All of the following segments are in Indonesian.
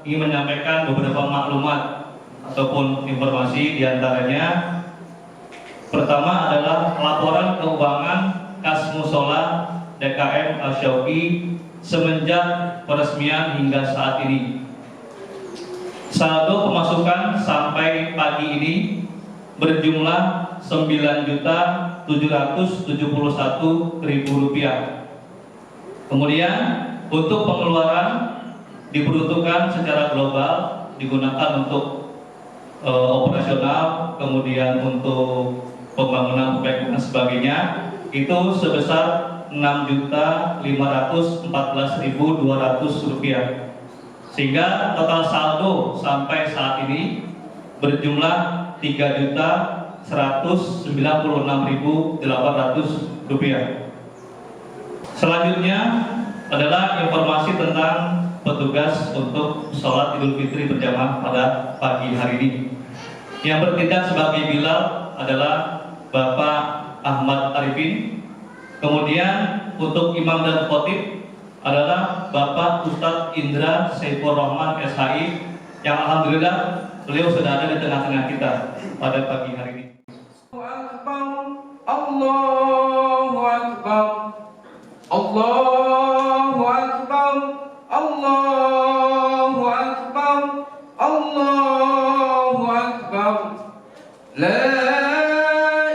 ingin menyampaikan beberapa maklumat ataupun informasi, diantaranya pertama adalah laporan keuangan kas musola DKM Al-Syauqi semenjak peresmian hingga saat ini. Saldo pemasukan sampai pagi ini berjumlah Rp9.771.000. Kemudian untuk pengeluaran diperuntukkan secara global, digunakan untuk operasional, kemudian untuk pembangunan perbaikan dan sebagainya, itu sebesar Rp6.514.200, sehingga total saldo sampai saat ini berjumlah Rp3.196.800. Selanjutnya adalah informasi tentang petugas untuk sholat Idul Fitri berjamaah pada pagi hari ini. Yang bertindak sebagai Bilal adalah Bapak Ahmad Arifin. Kemudian untuk imam dan khotib adalah Bapak Ustadz Indra Saifur Rahman SHI, yang alhamdulillah beliau sudah ada di tengah-tengah kita pada pagi hari ini. Allahu Akbar, Allahu Akbar, Allahu Akbar, Allahu Akbar, la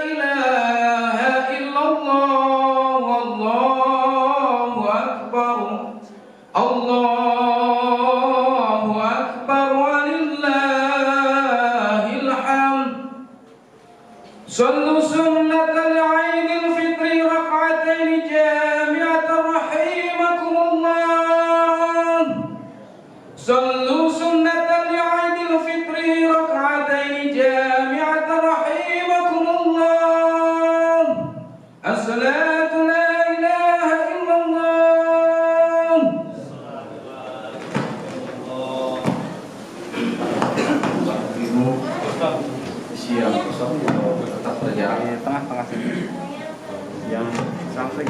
ilaha illallah, Allahu Akbar, Allahu Akbar, walillahil hamd. Sallu sunnatal Aidil Fitri rak'atain jami'atan rahimakumullah. Sallu sunnatal Aidil Fitri rak'atain jami'atan rahimakumullah. As-salatu la ilaha illallah. Siap, tetap berjalan di tengah-tengah sini. Yang sampling.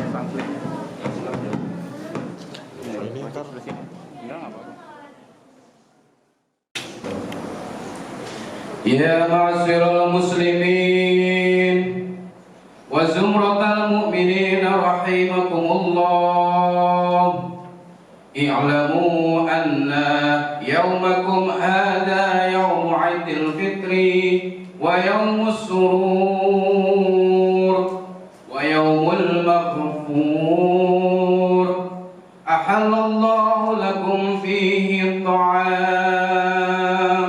Ini ntar di sini. Enggak apa-apa. Ya ma'asyiral muslimin wa zumratal mu'minin rahimakumullah. I'lamu anna yawmakum hadha yawmu 'Aidil Fitri wa yawmus surur wa yawmul maghfur. Ahallallahu lakum fihi at-ta'am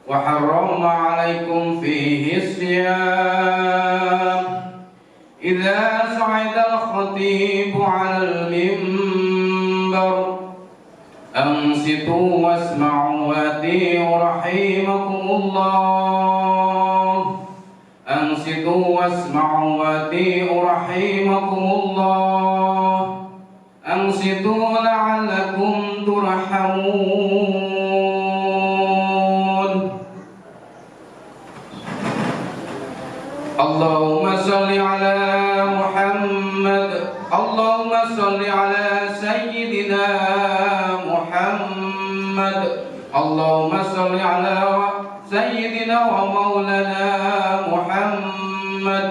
wa harrama 'alaykum fihi as-siyam. Idza sa'ida al-khatibu 'ala al-minbar ansitu wasma'u wa ati'u rahimakumullah. Ansitu wasma'u wa ati'u rahimakumullah. Ansitu la'allakum turhamun. Allahumma salli ala Muhammad. Allahumma salli ala Sayyidina Muhammad. Allahumma salli ala Sayyidina wa maulana Muhammad.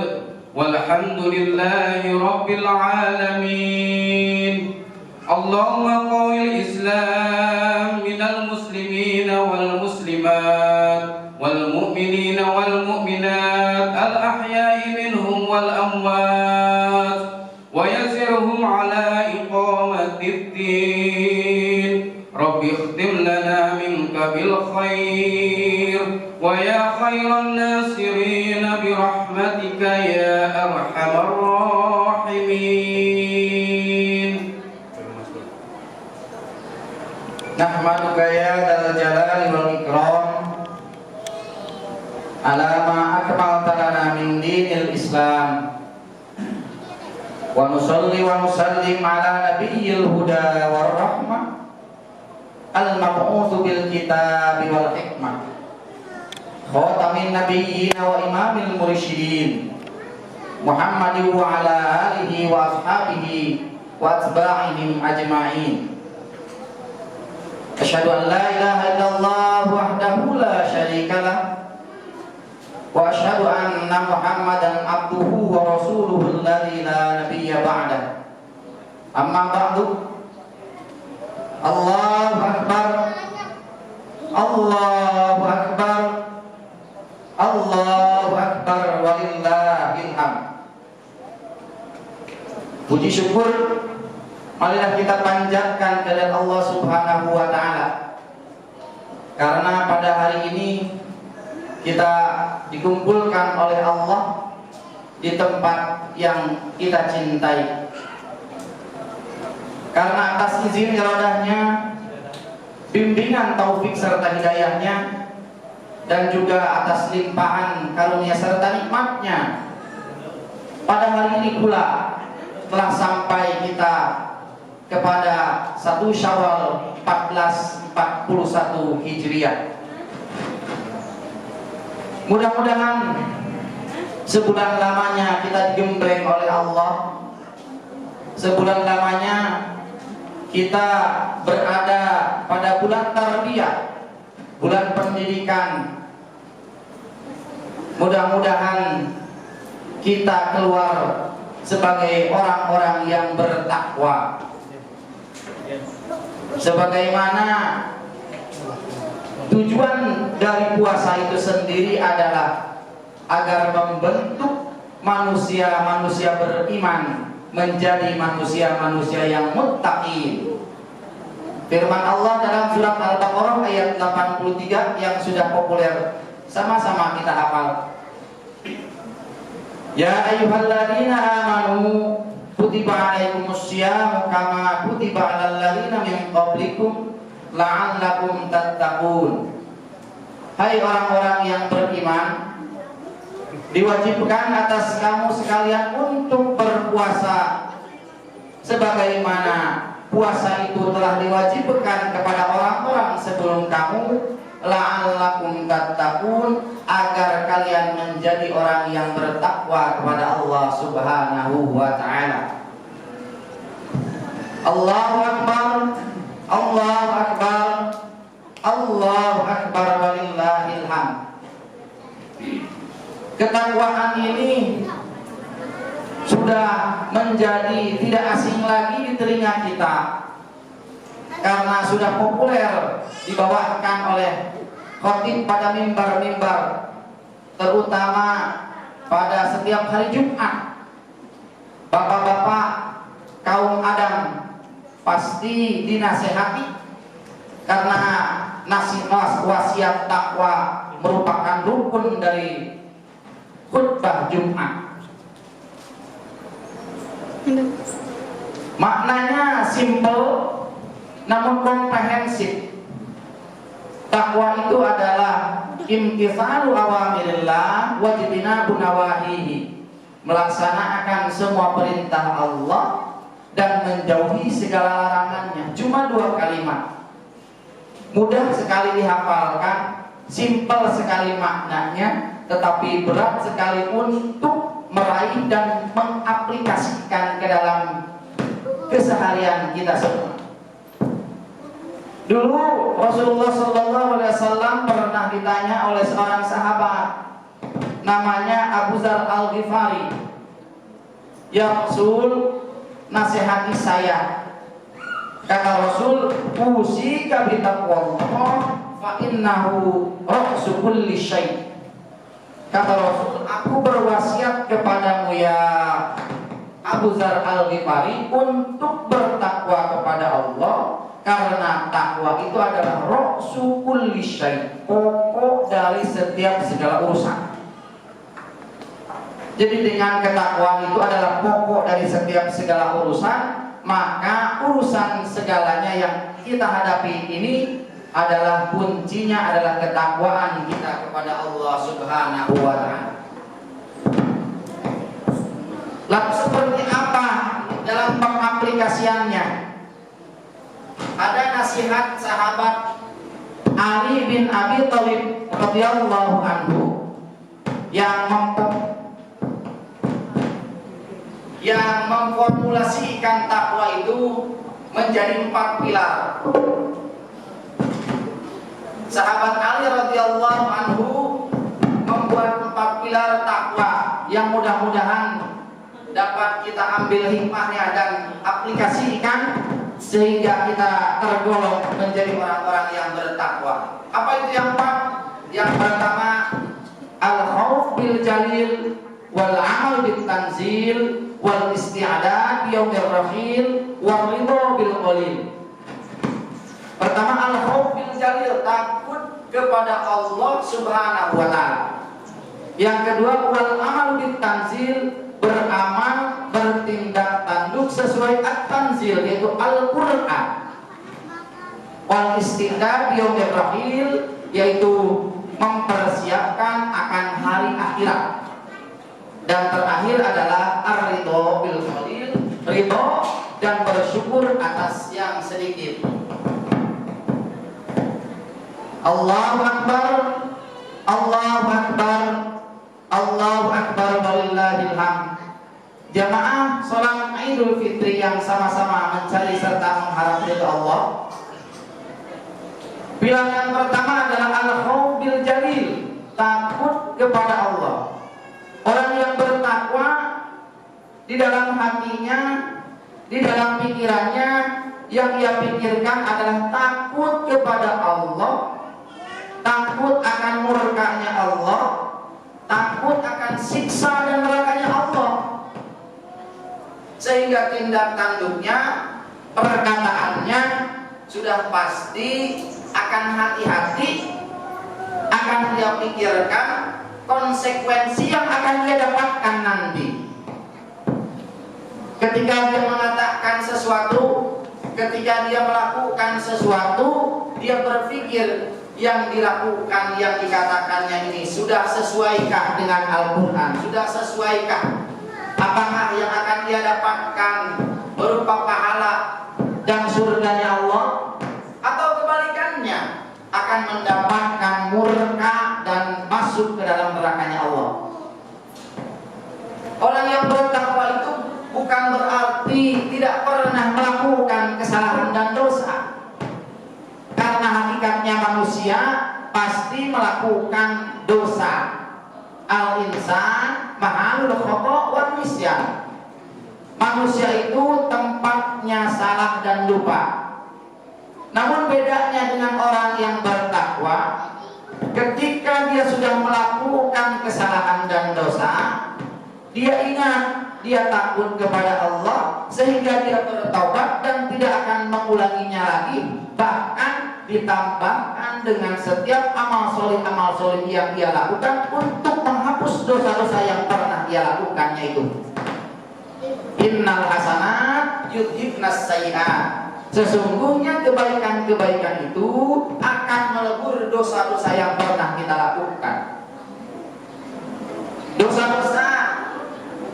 Walhamdulillahi Rabbil alamin. Allahumma qawil Islam minal muslimina wal muslimat wal mu'minina wal mu'minat al ahya'i minhum wal amwat wa yasirhum ala iqamatid din. Rabbi ikhtim lana minka bil khair wa ya khairan nasirin bi rahmatika ya arhamar rahimin. Nahmaduka ya dzal jalali wal ikram ala ma akmalta lana min dinil Islam wa nusalli wa nusallim ala nabiyyil huda war rahmah al-mab'utsu bil kitabi wal hikmah khatamin nabiyyin wa imamil mursyidin Muhammadin wa ala alihi wa ashabihi wa atba'ihim ajma'in. Asyhadu an la ilaha illallah wahdahu la syarika lah wa asyhadu anna Muhammadan abduhu wa rasuluhu alladzi la nabiyya ba'dah. Amma ba'du. Allahu akbar. Allahu akbar. Allahu akbar walillahil hamd. Puji syukur marilah kita panjatkan kepada Allah Subhanahu wa taala. Karena pada hari ini kita dikumpulkan oleh Allah di tempat yang kita cintai. Karena atas izin iradahnya, bimbingan taufik serta hidayahnya, dan juga atas limpahan karunia serta nikmatnya, pada hari ini pula telah sampai kita kepada 1 Syawal 1441 Hijriah. Mudah-mudahan sebulan lamanya kita digembleng oleh Allah. Sebulan lamanya kita berada pada bulan tarbiyah, bulan pendidikan. Mudah-mudahan kita keluar sebagai orang-orang yang bertakwa. Sebagaimana tujuan dari puasa itu sendiri adalah agar membentuk manusia-manusia beriman menjadi manusia-manusia yang muttaqin. Firman Allah dalam surat Al-Baqarah ayat 83 yang sudah populer, sama-sama kita hafal. Ya ayyuhalladzina amanu kutiba alaikumus syiyam kama kutiba alal ladzina min qablikum la'allakum tattaqun. Hai orang-orang yang beriman, diwajibkan atas kamu sekalian untuk berpuasa sebagaimana puasa itu telah diwajibkan kepada orang-orang sebelum kamu, la'allakum tattaqun, agar kalian menjadi orang yang bertakwa kepada Allah Subhanahu wa taala. Allahu akbar. Allahu akbar. Allahu akbar walillahil hamd. Ketakwaan ini sudah menjadi tidak asing lagi di telinga kita, karena sudah populer dibawakan oleh khotib pada mimbar-mimbar, terutama pada setiap hari Jumat. Bapak-bapak kaum Adam pasti dinasehati, karena nasihat wasiat takwa merupakan rukun dari khutbah Jumat. Maknanya simple namun komprehensif. Takwa itu adalah imtithalu awamirillah wa jitinabu nawahihi, melaksanakan semua perintah Allah dan menjauhi segala larangannya. Cuma 2 kalimat, mudah sekali dihafalkan, simple sekali maknanya, tetapi berat sekali untuk meraih dan mengaplikasikan ke dalam keseharian kita semua. Dulu Rasulullah SAW pernah ditanya oleh seorang sahabat namanya Abu Dzar Al-Ghifari, "Ya Rasul, nasihati saya." Kata Rasul, "Usika bitaqwallah fa innahu ra'su kulli syai'." Kata Rasul, "Aku berwasiat kepadamu ya Abu Dzar Al-Ghifari untuk bertakwa kepada Allah, karena takwa itu adalah ra'su kulli syai', pokok dari setiap segala urusan." Jadi dengan ketakwaan itu adalah pokok dari setiap segala urusan, maka urusan segalanya yang kita hadapi ini adalah kuncinya adalah ketakwaan kita kepada Allah Subhanahu wa taala. Lalu seperti apa dalam pengaplikasiannya? Ada nasihat sahabat Ali bin Abi Thalib radhiyallahu anhu yang memformulasikan takwa itu menjadi 4 pilar. Sahabat Ali radhiyallahu anhu membuat 4 pilar takwa yang mudah-mudahan dapat kita ambil hikmahnya dan aplikasikan sehingga kita tergolong menjadi orang-orang yang bertakwa. Apa itu yang 4? Yang pertama, al-khauf bil jalil wal amal bil tanzil wal isti'adad yaumir rahil wal ridha bil qalil. Pertama, al-khauf bil jalil, takut kepada Allah Subhanahu wa taala. Yang kedua, wal amal bil tanzil, beramal bertindak tanduk sesuai at-tanzil yaitu Al-Qur'an. Wal isti'dad yaumir rahil, yaitu mempersiapkan akan hari akhirat. Dan terakhir adalah ar-ridha bil qalil, ridha dan bersyukur atas yang sedikit. Allahu akbar, Allahu akbar, Allahu akbar walillahil hamd. Jamaah salat Idul Fitri yang sama-sama mencari serta mengharap ridha Allah. Pilar yang pertama adalah al-khauf bil jalil, takut kepada Allah. Orang yang bertakwa di dalam hatinya, di dalam pikirannya, yang ia pikirkan adalah takut kepada Allah, takut akan murkanya Allah, takut akan siksa dan nerakanya Allah. Sehingga tindak tanduknya, perkataannya sudah pasti akan hati-hati, akan dia pikirkan konsekuensi yang akan dia dapatkan nanti. Ketika dia mengatakan sesuatu, ketika dia melakukan sesuatu, dia berpikir yang dilakukan, yang dikatakannya ini sudah sesuaikah dengan Al-Quran, sudah sesuaikah, apakah yang akan dia dapatkan berupa pahala dan surganya Allah, atau kebalikannya akan mendapatkan murka dan masuk ke dalam nerakanya Allah. Orang yang bertakwa itu bukan berarti tidak pernah melakukan kesalahan dan dosa, karena hakikatnya manusia pasti melakukan dosa. Al-insan mahalul khata' wan nisyan. Manusia itu tempatnya salah dan lupa. Namun bedanya dengan orang yang bertakwa, ketika dia sudah melakukan kesalahan dan dosa, dia ingat, dia takut kepada Allah, sehingga dia bertaubat dan tidak akan mengulanginya lagi. Bahkan ditambahkan dengan setiap amal soleh yang dia lakukan untuk menghapus dosa-dosa yang pernah dia lakukannya itu. Innal hasanat yudhibnas sayyi'at. Sesungguhnya kebaikan-kebaikan itu akan melebur dosa-dosa yang pernah kita lakukan. Dosa-dosa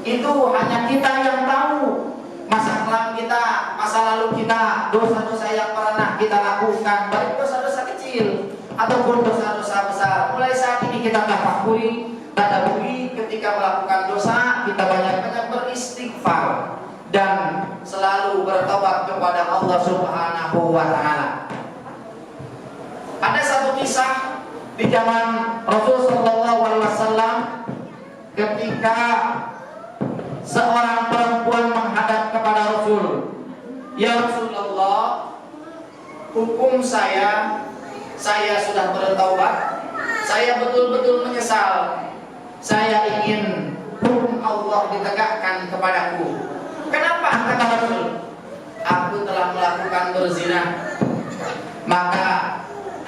itu hanya kita yang tahu. Masa kelam kita, masa lalu kita, dosa-dosa yang pernah kita lakukan, baik dosa-dosa kecil ataupun dosa-dosa besar. Mulai saat ini kita tafakuri, tadabburi, ketika melakukan dosa kita banyak-banyak beristighfar dan selalu bertobat kepada Allah Subhanahu wa taala. Ada satu kisah di zaman Rasul sallallahu alaihi wasallam ketika seorang perempuan menghadap kepada Rasul. Ya Rasulullah, hukum saya sudah bertaubat, saya betul-betul menyesal. Saya ingin hukum Allah ditegakkan kepadaku. Kenapa? Kata Rasul, aku telah melakukan berzina, maka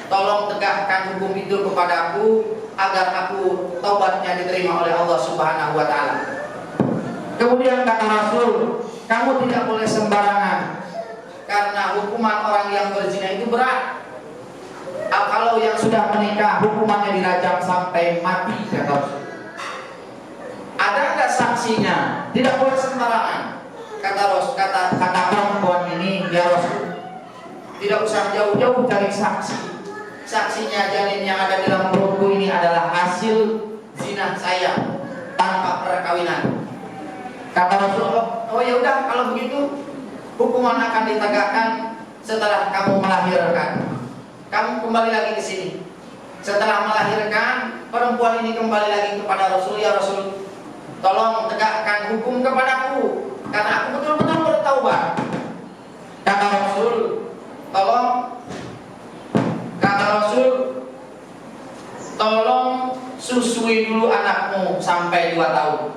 tolong tegakkan hukum itu kepadaku agar aku taubatnya diterima oleh Allah Subhanahu wa taala. Kemudian kata Rasul, kamu tidak boleh sembarangan, karena hukuman orang yang berzina itu berat. Kalau yang sudah menikah hukumannya dirajam sampai mati, kata Rasul. Ada nggak saksinya? Tidak boleh sembarangan. Kata perempuan ini, ya Rasul, tidak usah jauh-jauh cari saksi. saksinya janin yang ada di dalam perutku ini adalah hasil zina saya tanpa perkawinan. Kata Rasulullah, oh ya udah kalau begitu hukuman akan ditegakkan setelah kamu melahirkan. Kamu kembali lagi ke sini. Setelah melahirkan, perempuan ini kembali lagi kepada Rasul, ya Rasul, tolong tegakkan hukum kepadaku karena aku betul-betul bertaubat. Kata Rasul, tolong susui dulu anakmu sampai 2 tahun.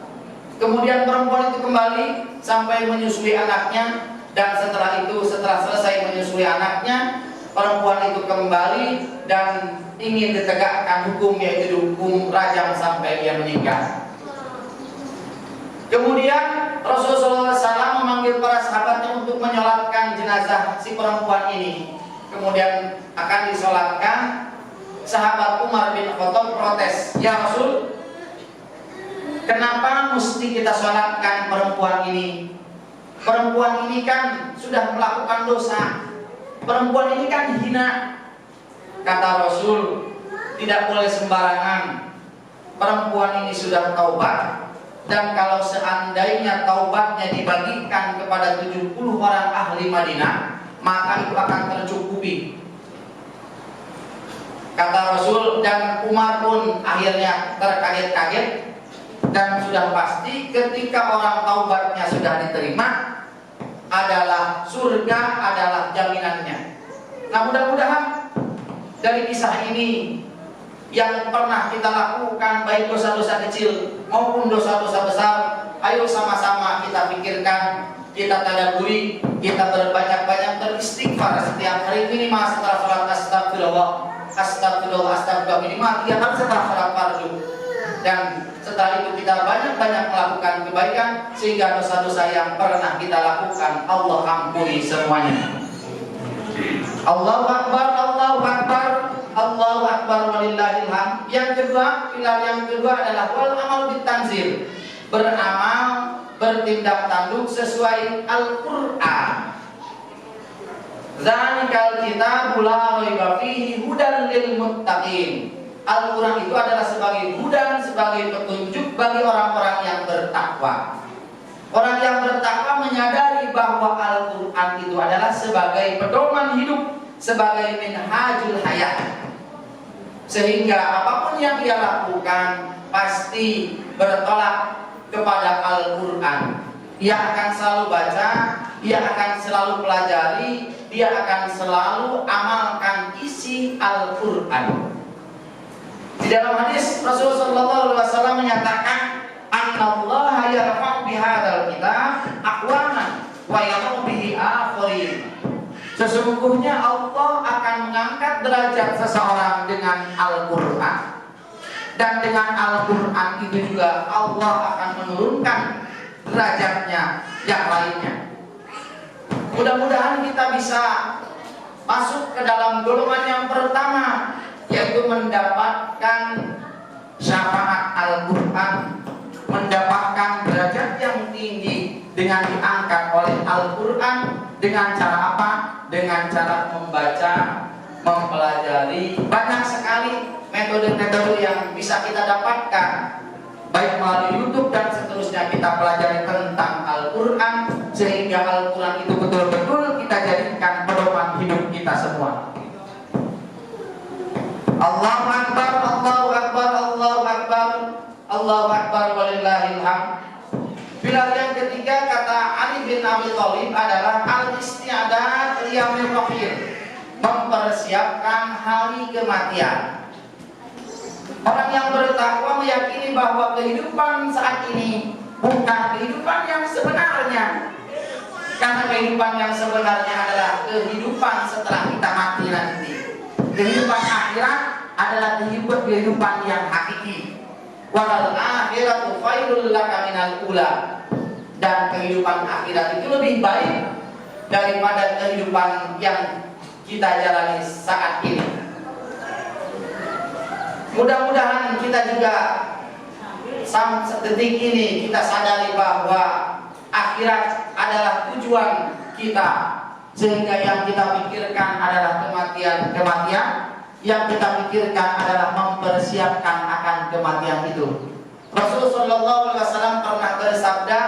Kemudian perempuan itu kembali sampai menyusui anaknya, dan setelah selesai menyusui anaknya, perempuan itu kembali dan ingin ditegakkan hukum, yaitu hukum rajam sampai dia meninggal. Kemudian Rasulullah SAW memanggil para sahabatnya untuk menyolatkan jenazah si perempuan ini. Kemudian akan disolatkan. Sahabat Umar bin Khattab protes, ya Rasul, kenapa mesti kita sholatkan perempuan ini? Perempuan ini kan sudah melakukan dosa. Perempuan ini kan hina. Kata Rasul, tidak boleh sembarangan. Perempuan ini sudah taubat, dan kalau seandainya taubatnya dibagikan kepada 70 orang ahli Madinah, maka itu akan tercukupi. Kata Rasul, dan Umar pun akhirnya terkaget-kaget, dan sudah pasti ketika orang taubatnya sudah diterima, adalah surga, adalah jaminannya. Nah, mudah-mudahan dari kisah ini yang pernah kita lakukan, baik dosa-dosa kecil maupun dosa-dosa besar, ayo sama-sama kita pikirkan, kita tadabburi, kita berbanyak-banyak beristighfar setiap hari, minimal setelah sholat astagfirullah minimal 3 kali setelah sholat fardu. Dan setelah itu kita banyak-banyak melakukan kebaikan, sehingga dosa-dosa yang pernah kita lakukan Allah ampuni semuanya. Allahu Akbar, Allahu Akbar, Allahu Akbar walillahil hamd. Yang kedua, pilar yang kedua adalah wal amal bitanzil, beramal, bertindak tanduk sesuai Al-Qur'an. Zalikal kitabul la raiba fihi hudan lil muttaqin. Al-Quran itu adalah sebagai hudan, sebagai petunjuk bagi orang-orang yang bertakwa. Orang yang bertakwa menyadari bahwa Al-Quran itu adalah sebagai pedoman hidup, sebagai minhajul hayat, sehingga apapun yang dia lakukan pasti bertolak kepada Al-Quran. Ia akan selalu baca, ia akan selalu pelajari, dia akan selalu amalkan isi Al-Quran. Di dalam hadis Rasulullah SAW menyatakan, Anallaha yarfa'u bihadzal kitab aqwaman wa yadh'u bihi akharin. Sesungguhnya Allah akan mengangkat derajat seseorang dengan Al-Quran, dan dengan Al-Quran itu juga Allah akan menurunkan derajatnya yang lainnya. Mudah-mudahan kita bisa masuk ke dalam golongan yang pertama, yaitu mendapatkan syafaat Al-Quran, mendapatkan derajat yang tinggi dengan diangkat oleh Al-Quran. Dengan cara apa? Dengan cara membaca, mempelajari. Banyak sekali metode-metode yang bisa kita dapatkan, baik melalui YouTube dan seterusnya. Kita pelajari tentang Al-Quran, sehingga Al-Quran itu betul-betul kita jadikan pedoman hidup kita semua. Allahu Akbar, Allahu Akbar, Allahu Akbar, Allahu Akbar walillahil hamd. Pilar yang ketiga, kata Ali bin Abi Thalib, adalah al-isti'dad liyaumil akhir, mempersiapkan hari kematian. Orang yang bertakwa meyakini bahwa kehidupan saat ini bukan kehidupan yang sebenarnya, karena kehidupan yang sebenarnya adalah kehidupan setelah kita mati nanti. Kehidupan akhirat adalah kehidupan yang hakiki. Wal akhiratu khairul laka minal ula. Dan kehidupan akhirat itu lebih baik daripada kehidupan yang kita jalani saat ini. Mudah-mudahan kita juga sampai detik ini kita sadari bahwa akhirat adalah tujuan kita, sehingga yang kita pikirkan adalah kematian, yang kita pikirkan adalah mempersiapkan akan kematian itu. Rasulullah SAW pernah bersabda,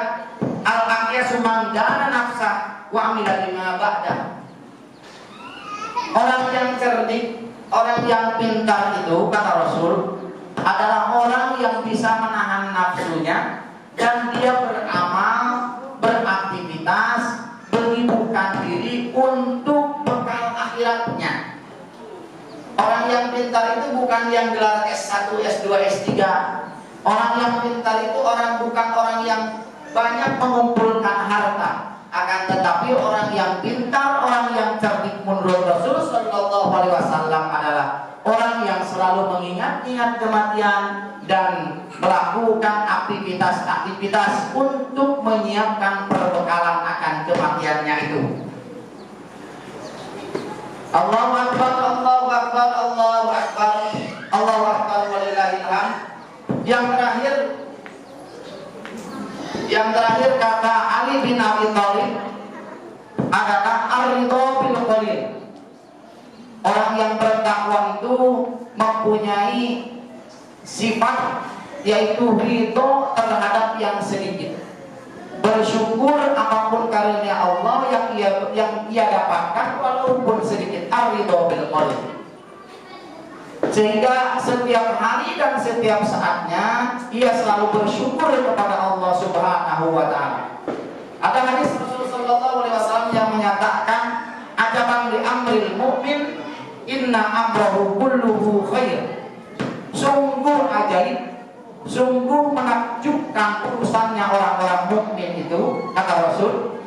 al-aqyasu man dana nafsah wa amila lima ba'da. Orang yang cerdik, orang yang pintar itu, kata Rasul, adalah orang yang bisa menahan nafsunya dan dia beramal, beraktivitas, menyibukkan diri untuk bekal akhiratnya. Orang yang pintar itu bukan yang gelar S1, S2, S3. Orang yang pintar itu bukan orang yang banyak mengumpulkan harta, akan tetapi orang yang pintar, orang yang cerdik menurut Rasul Sallallahu Alaihi Wasallam adalah orang yang selalu mengingat-ingat kematian dan melakukan aktivitas-aktivitas untuk menyiapkan perbekalan akan kematiannya itu. Allahu Akbar, Allahu Akbar, Allahu Akbar, Allahu Akbar, walillahil hamd. Yang terakhir kata Ali bin Abi Thalib adalah ar-ridha bil qalil. Orang yang bertakwa itu mempunyai sifat yaitu ridha terhadap yang sedikit. Bersyukur apapun karunia Allah yang ia dapatkan walaupun sedikit. Ar-ridha bil qalil. Sehingga setiap hari dan setiap saatnya ia selalu bersyukur kepada Allah Subhanahu wa taala. Ada hadis Rasulullah sallallahu alaihi wasallam yang menyatakan, ajaban li amril mu'min inna amrahu kulluhu khair. Sungguh ajaib, sungguh menakjubkan urusannya orang-orang mukmin itu, kata Rasul.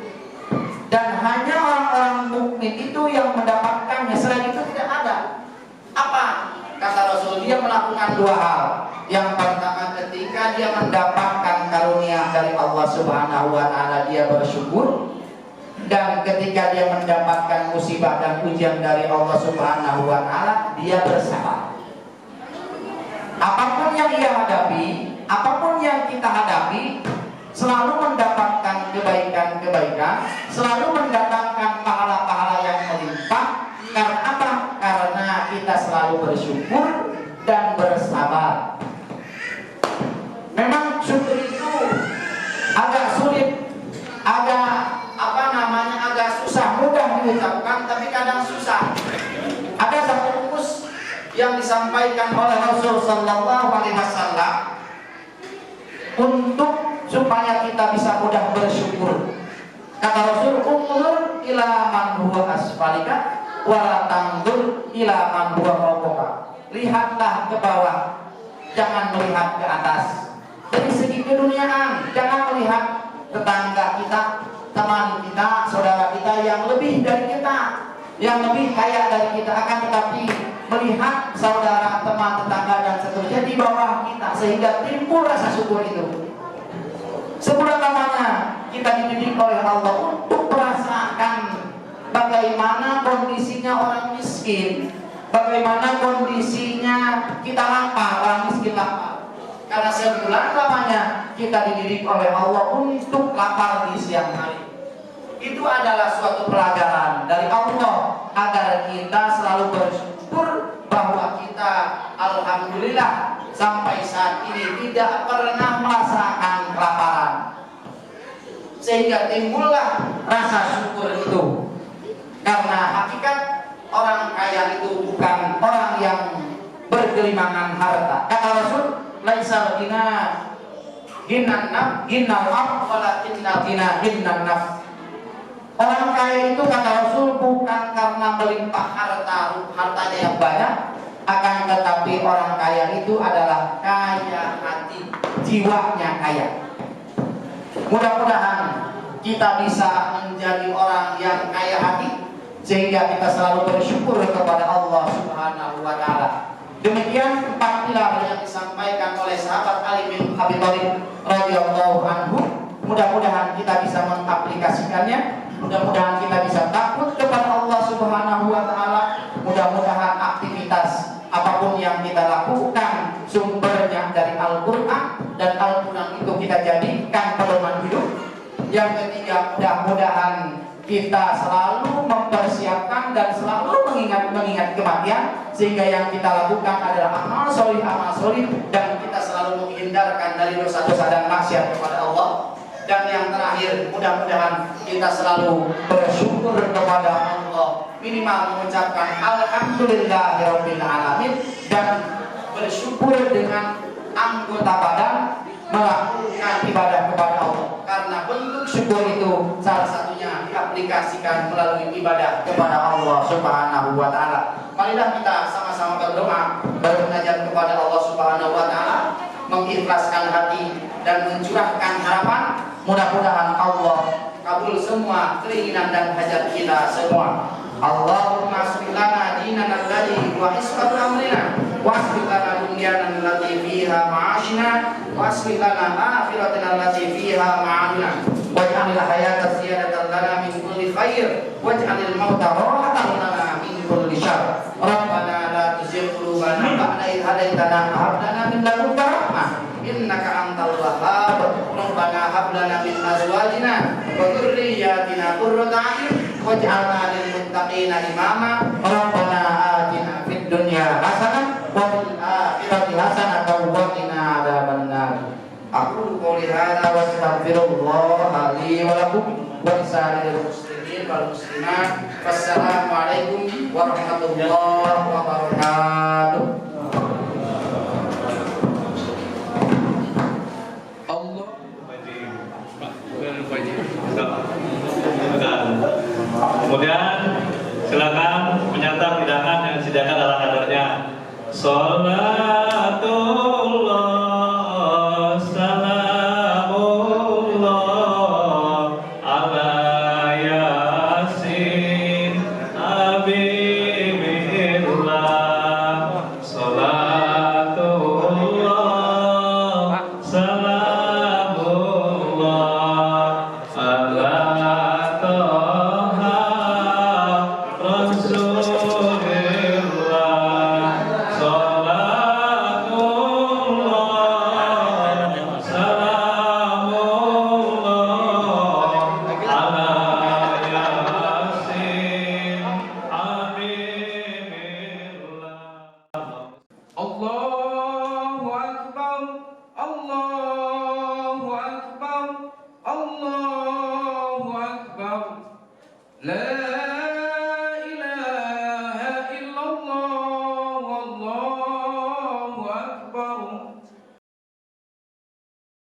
Dan hanya orang-orang mukmin itu yang mendapatkannya, selain itu tidak ada. Apa? Kata Rasul, dia melakukan dua hal. Yang pertama, ketika dia mendapatkan karunia dari Allah Subhanahu wa taala, dia bersyukur. Dan ketika dia mendapatkan musibah dan ujian dari Allah Subhanahu wa taala, dia bersabar. Apapun yang ia hadapi, apapun yang kita hadapi, selalu mendapatkan kebaikan-kebaikan, selalu mendatangkan pahala-pahala yang melimpah. Karena apa? Karena kita selalu bersyukur dan bersabar. Memang syukur itu agak sulit, agak susah, mudah diucapkan, tapi kadang susah. Ada satu rumus yang disampaikan oleh Rasul Sallallahu Alaihi Wasallam untuk supaya kita bisa mudah bersyukur. Kata Rasul, "Unzur ila man huwa asfalika wala tanzur ila man huwa fawqaka." Lihatlah ke bawah, jangan melihat ke atas. Dari segi keduniaan, jangan melihat tetangga kita, teman kita, saudara kita yang lebih dari kita, yang lebih kaya dari kita, akan tetapi melihat saudara, teman, tetangga dan seterusnya di bawah kita, sehingga timbul rasa syukur itu. Sebulan lamanya kita dididik oleh Allah untuk merasakan bagaimana kondisinya orang miskin, bagaimana kondisinya kita lapar, orang miskin lapar. Karena sebulan lamanya kita dididik oleh Allah untuk lapar di siang hari. Itu adalah suatu pelajaran dari Allah agar kita selalu bersyukur bahwa kita alhamdulillah sampai saat ini tidak pernah merasakan kelaparan. Sehingga timbullah rasa syukur itu. Karena hakikat orang kaya itu bukan orang yang bergelimangan harta. Kata Rasul, laisal ghina ghinan nafs walakinnal ghina ghinan nafs. Orang kaya itu, kata Rasul, bukan karena melimpah hartanya yang banyak, akan tetapi orang kaya itu adalah kaya hati, jiwanya kaya. Mudah-mudahan kita bisa menjadi orang yang kaya hati, sehingga kita selalu bersyukur kepada Allah Subhanahu wa taala. Demikian 4 pilar yang disampaikan oleh sahabat Ali bin Abi Thalib radhiyallahu anhu. Mudah-mudahan kita bisa mengaplikasikannya. Mudah-mudahan kita bisa takut kepada Allah Subhanahu wa taala. Mudah-mudahan aktivitas apapun yang kita lakukan sumbernya dari Al-Qur'an, dan Al-Qur'an itu kita jadikan pedoman hidup. Yang ketiga, mudah-mudahan kita selalu mempersiapkan dan selalu mengingat kematian, sehingga yang kita lakukan adalah amal solih dan kita selalu menghindarkan dari dosa-dosa dan maksiat kepada Allah. Dan yang terakhir, mudah-mudahan kita selalu bersyukur kepada Allah, minimal mengucapkan alhamdulillahirabbil alamin, dan bersyukur dengan anggota badan melakukan ibadah kepada Allah, karena bentuk syukur itu salah satunya diaplikasikan melalui ibadah kepada Allah Subhanahu wa taala. Marilah kita sama-sama berdoa, bermunajat kepada Allah Subhanahu wa taala, mengikhlaskan hati dan mencurahkan harapan. Mudah-mudahan Allah kabul semua keinginan dan hajat kita semua. Allahumma aslih lana dinana alladhi huwa ismatu amrina, wa aslih lana dunyana allati fiha ma'ashina, wa aslih lana akhiratana allati fiha ma'adina, waj'alil hayata ziyadatan lana min kulli khair, waj'alil mauta rahatan lana min kulli syarr. Rabbana la tuzigh qulubana ba'da idh hadaytana wa hab lana min ladunka rahmah innaka antal wahhab. Rabbana hab lana min azwajina wa dhurriyyatina qurrata a'yun waj'alna lil muttaqina imama. Rabbana atina fid dunya hasanah wa fil akhirati hasanah wa qina adzabannar. Aku qouli hadza wa astaghfirullah li wa lakum wa lisa'iril muslimin wal muslimat. Wassalamu alaikum warahmatullahi wabarakatuh.